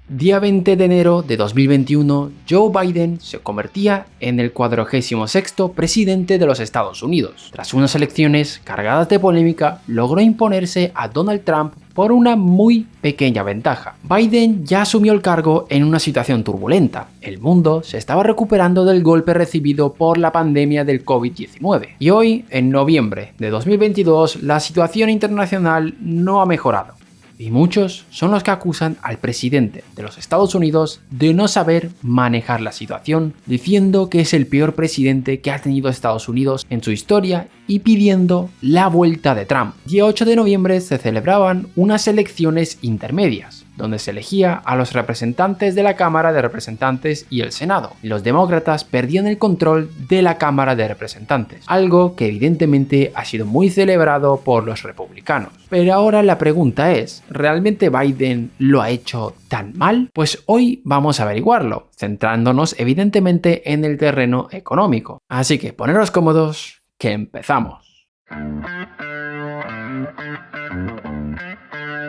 Día 20 de enero de 2021, Joe Biden se convertía en el 46º presidente de los Estados Unidos. Tras unas elecciones cargadas de polémica, logró imponerse a Donald Trump por una muy pequeña ventaja. Biden ya asumió el cargo en una situación turbulenta. El mundo se estaba recuperando del golpe recibido por la pandemia del COVID-19. Y hoy, en noviembre de 2022, la situación internacional no ha mejorado. Y muchos son los que acusan al presidente de los Estados Unidos de no saber manejar la situación, diciendo que es el peor presidente que ha tenido Estados Unidos en su historia y pidiendo la vuelta de Trump. Día 8 de noviembre se celebraban unas elecciones intermedias, donde se elegía a los representantes de la Cámara de Representantes y el Senado. Los demócratas perdían el control de la Cámara de Representantes, algo que evidentemente ha sido muy celebrado por los republicanos. Pero ahora la pregunta es, ¿realmente Biden lo ha hecho tan mal? Pues hoy vamos a averiguarlo, centrándonos evidentemente en el terreno económico. Así que poneros cómodos, que empezamos.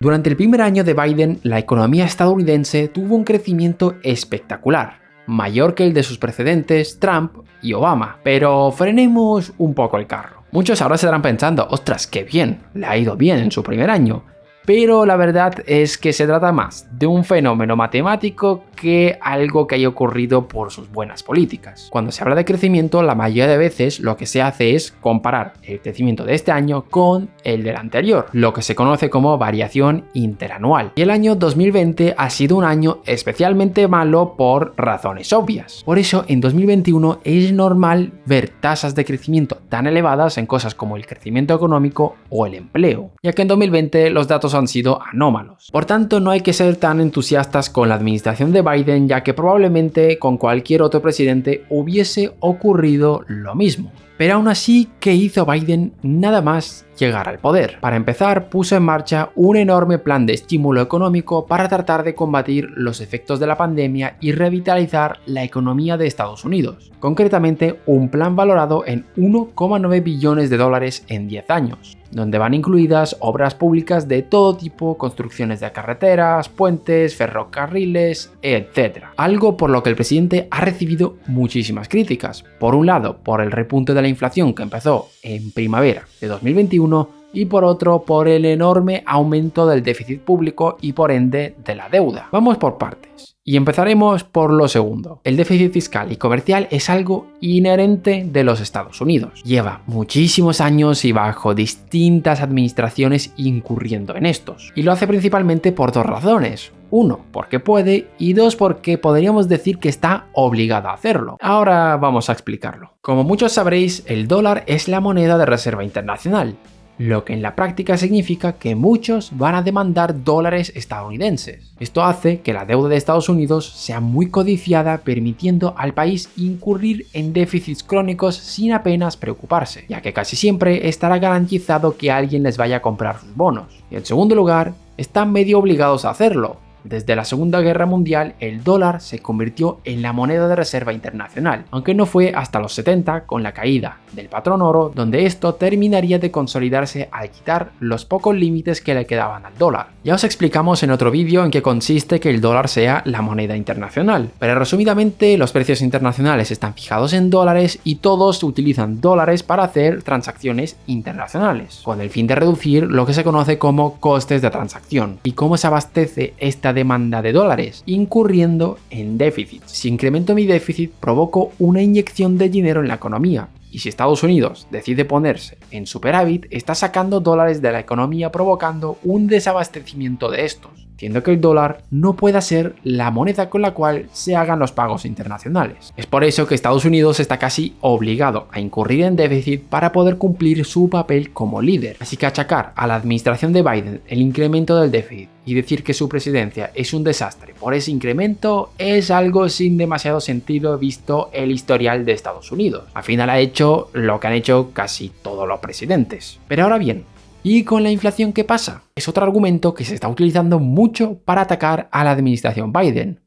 Durante el primer año de Biden, la economía estadounidense tuvo un crecimiento espectacular, mayor que el de sus precedentes Trump y Obama. Pero frenemos un poco el carro. Muchos ahora se estarán pensando, ostras, qué bien, le ha ido bien en su primer año. Pero la verdad es que se trata más de un fenómeno matemático que algo que haya ocurrido por sus buenas políticas. Cuando se habla de crecimiento, la mayoría de veces lo que se hace es comparar el crecimiento de este año con el del anterior, lo que se conoce como variación interanual. Y el año 2020 ha sido un año especialmente malo por razones obvias. Por eso en 2021 es normal ver tasas de crecimiento tan elevadas en cosas como el crecimiento económico o el empleo, ya que en 2020 los datos han sido anómalos. Por tanto, no hay que ser tan entusiastas con la administración de Biden, ya que probablemente con cualquier otro presidente hubiese ocurrido lo mismo. Pero aún así, ¿qué hizo Biden nada más llegar al poder? Para empezar, puso en marcha un enorme plan de estímulo económico para tratar de combatir los efectos de la pandemia y revitalizar la economía de Estados Unidos. Concretamente, un plan valorado en 1,9 billones de dólares en 10 años, donde van incluidas obras públicas de todo tipo, construcciones de carreteras, puentes, ferrocarriles, etc. Algo por lo que el presidente ha recibido muchísimas críticas. Por un lado, por el repunte de la inflación que empezó en primavera de 2021 y por otro, por el enorme aumento del déficit público y por ende de la deuda. Vamos por partes. Y empezaremos por lo segundo. El déficit fiscal y comercial es algo inherente de los Estados Unidos. Lleva muchísimos años y bajo distintas administraciones incurriendo en estos. Y lo hace principalmente por dos razones. Uno, porque puede, y dos, porque podríamos decir que está obligado a hacerlo. Ahora vamos a explicarlo. Como muchos sabréis, el dólar es la moneda de reserva internacional, lo que en la práctica significa que muchos van a demandar dólares estadounidenses. Esto hace que la deuda de Estados Unidos sea muy codiciada, permitiendo al país incurrir en déficits crónicos sin apenas preocuparse, ya que casi siempre estará garantizado que alguien les vaya a comprar sus bonos. Y en segundo lugar, están medio obligados a hacerlo. Desde la Segunda Guerra Mundial, el dólar se convirtió en la moneda de reserva internacional, aunque no fue hasta los 70, con la caída del patrón oro, donde esto terminaría de consolidarse al quitar los pocos límites que le quedaban al dólar. Ya os explicamos en otro vídeo en qué consiste que el dólar sea la moneda internacional, pero resumidamente los precios internacionales están fijados en dólares y todos utilizan dólares para hacer transacciones internacionales, con el fin de reducir lo que se conoce como costes de transacción. ¿Y cómo se abastece esta demanda de dólares? Incurriendo en déficit. Si incremento mi déficit, provoco una inyección de dinero en la economía. Y si Estados Unidos decide ponerse en superávit, está sacando dólares de la economía, provocando un desabastecimiento de estos, haciendo que el dólar no pueda ser la moneda con la cual se hagan los pagos internacionales. Es por eso que Estados Unidos está casi obligado a incurrir en déficit para poder cumplir su papel como líder. Así que achacar a la administración de Biden el incremento del déficit y decir que su presidencia es un desastre por ese incremento es algo sin demasiado sentido visto el historial de Estados Unidos. Al final ha hecho lo que han hecho casi todos los presidentes. Pero ahora bien, ¿y con la inflación qué pasa? Es otro argumento que se está utilizando mucho para atacar a la administración Biden.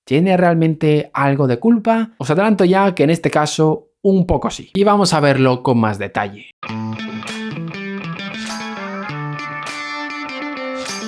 ¿Tiene realmente algo de culpa? Os adelanto ya que en este caso un poco sí. Y vamos a verlo con más detalle.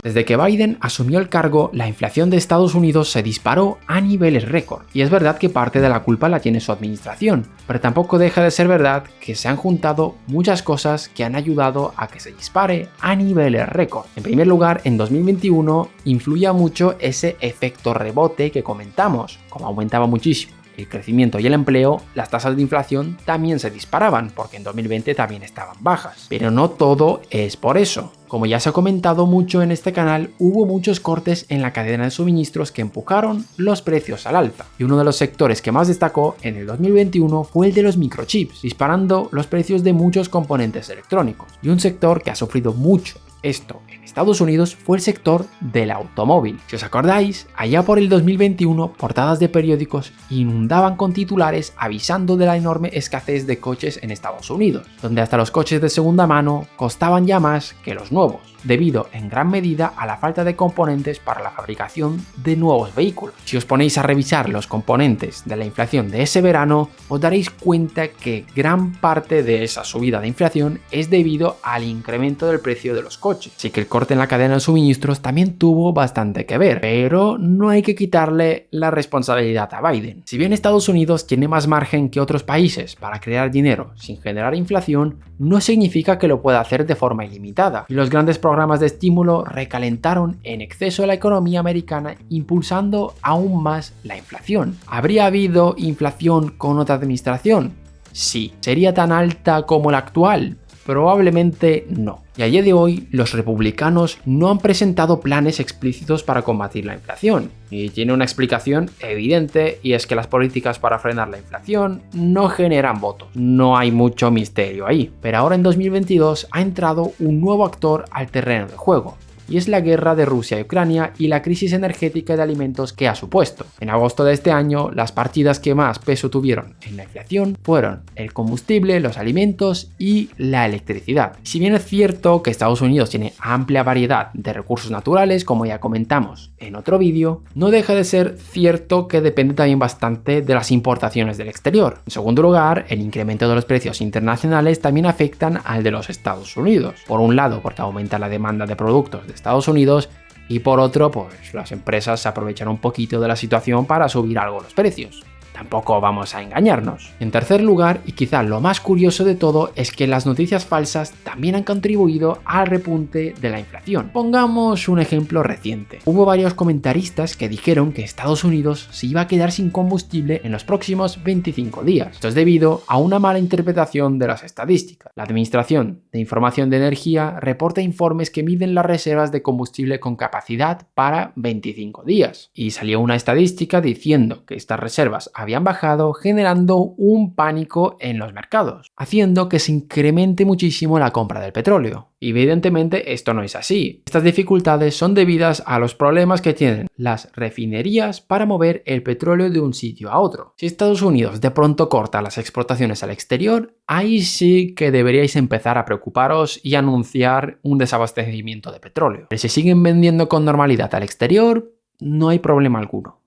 Desde que Biden asumió el cargo, la inflación de Estados Unidos se disparó a niveles récord. Y es verdad que parte de la culpa la tiene su administración, pero tampoco deja de ser verdad que se han juntado muchas cosas que han ayudado a que se dispare a niveles récord. En primer lugar, en 2021 influía mucho ese efecto rebote que comentamos, como aumentaba muchísimo el crecimiento y el empleo, las tasas de inflación también se disparaban, porque en 2020 también estaban bajas. Pero no todo es por eso. Como ya se ha comentado mucho en este canal, hubo muchos cortes en la cadena de suministros que empujaron los precios al alza. Y uno de los sectores que más destacó en el 2021 fue el de los microchips, disparando los precios de muchos componentes electrónicos. Y un sector que ha sufrido mucho esto en Estados Unidos fue el sector del automóvil. Si os acordáis, allá por el 2021, portadas de periódicos inundaban con titulares avisando de la enorme escasez de coches en Estados Unidos, donde hasta los coches de segunda mano costaban ya más que los nuevos, debido en gran medida a la falta de componentes para la fabricación de nuevos vehículos. Si os ponéis a revisar los componentes de la inflación de ese verano, os daréis cuenta que gran parte de esa subida de inflación es debido al incremento del precio de los coches. Así que el corte en la cadena de suministros también tuvo bastante que ver, pero no hay que quitarle la responsabilidad a Biden. Si bien Estados Unidos tiene más margen que otros países para crear dinero sin generar inflación, no significa que lo pueda hacer de forma ilimitada, y los grandes programas de estímulo recalentaron en exceso la economía americana, impulsando aún más la inflación. ¿Habría habido inflación con otra administración? Sí. ¿Sería tan alta como la actual? Probablemente no. Y a día de hoy, los republicanos no han presentado planes explícitos para combatir la inflación. Y tiene una explicación evidente, y es que las políticas para frenar la inflación no generan votos. No hay mucho misterio ahí. Pero ahora en 2022 ha entrado un nuevo actor al terreno de juego, y es la guerra de Rusia y Ucrania y la crisis energética de alimentos que ha supuesto. En agosto de este año, las partidas que más peso tuvieron en la inflación fueron el combustible, los alimentos y la electricidad. Si bien es cierto que Estados Unidos tiene amplia variedad de recursos naturales, como ya comentamos en otro vídeo, no deja de ser cierto que depende también bastante de las importaciones del exterior. En segundo lugar, el incremento de los precios internacionales también afectan al de los Estados Unidos. Por un lado, porque aumenta la demanda de productos de Estados Unidos, y por otro, pues las empresas se aprovechan un poquito de la situación para subir algo los precios. Tampoco vamos a engañarnos. En tercer lugar, y quizá lo más curioso de todo, es que las noticias falsas también han contribuido al repunte de la inflación. Pongamos un ejemplo reciente. Hubo varios comentaristas que dijeron que Estados Unidos se iba a quedar sin combustible en los próximos 25 días. Esto es debido a una mala interpretación de las estadísticas. La Administración de Información de Energía reporta informes que miden las reservas de combustible con capacidad para 25 días. Y salió una estadística diciendo que estas reservas habían bajado, generando un pánico en los mercados, haciendo que se incremente muchísimo la compra del petróleo. Evidentemente esto no es así. Estas dificultades son debidas a los problemas que tienen las refinerías para mover el petróleo de un sitio a otro. Si Estados Unidos de pronto corta las exportaciones al exterior, ahí sí que deberíais empezar a preocuparos y anunciar un desabastecimiento de petróleo. Pero si siguen vendiendo con normalidad al exterior, no hay problema alguno.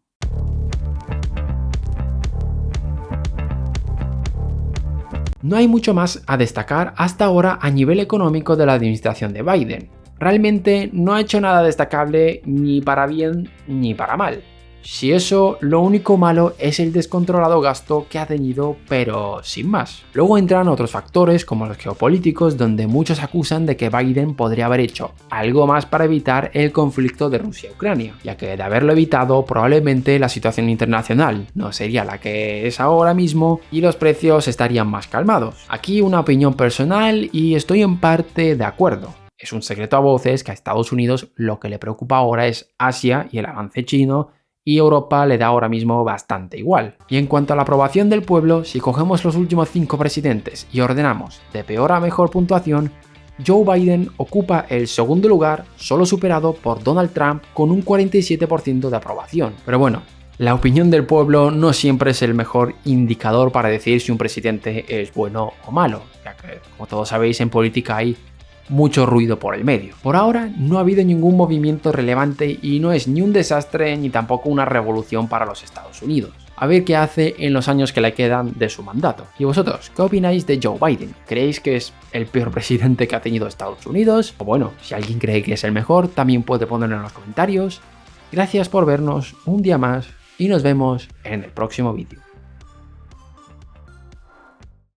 No hay mucho más a destacar hasta ahora a nivel económico de la administración de Biden. Realmente no ha hecho nada destacable ni para bien ni para mal. Si eso, lo único malo es el descontrolado gasto que ha tenido, pero sin más. Luego entran otros factores como los geopolíticos, donde muchos acusan de que Biden podría haber hecho algo más para evitar el conflicto de Rusia y Ucrania, ya que de haberlo evitado probablemente la situación internacional no sería la que es ahora mismo y los precios estarían más calmados. Aquí una opinión personal y estoy en parte de acuerdo. Es un secreto a voces que a Estados Unidos lo que le preocupa ahora es Asia y el avance chino, y Europa le da ahora mismo bastante igual. Y en cuanto a la aprobación del pueblo, si cogemos los últimos 5 presidentes y ordenamos de peor a mejor puntuación, Joe Biden ocupa el segundo lugar, solo superado por Donald Trump con un 47% de aprobación. Pero bueno, la opinión del pueblo no siempre es el mejor indicador para decir si un presidente es bueno o malo, ya que, como todos sabéis, en política hay mucho ruido por el medio. Por ahora no ha habido ningún movimiento relevante y no es ni un desastre ni tampoco una revolución para los Estados Unidos. A ver qué hace en los años que le quedan de su mandato. ¿Y vosotros, qué opináis de Joe Biden? ¿Creéis que es el peor presidente que ha tenido Estados Unidos? O bueno, si alguien cree que es el mejor, también puede ponerlo en los comentarios. Gracias por vernos un día más y nos vemos en el próximo vídeo.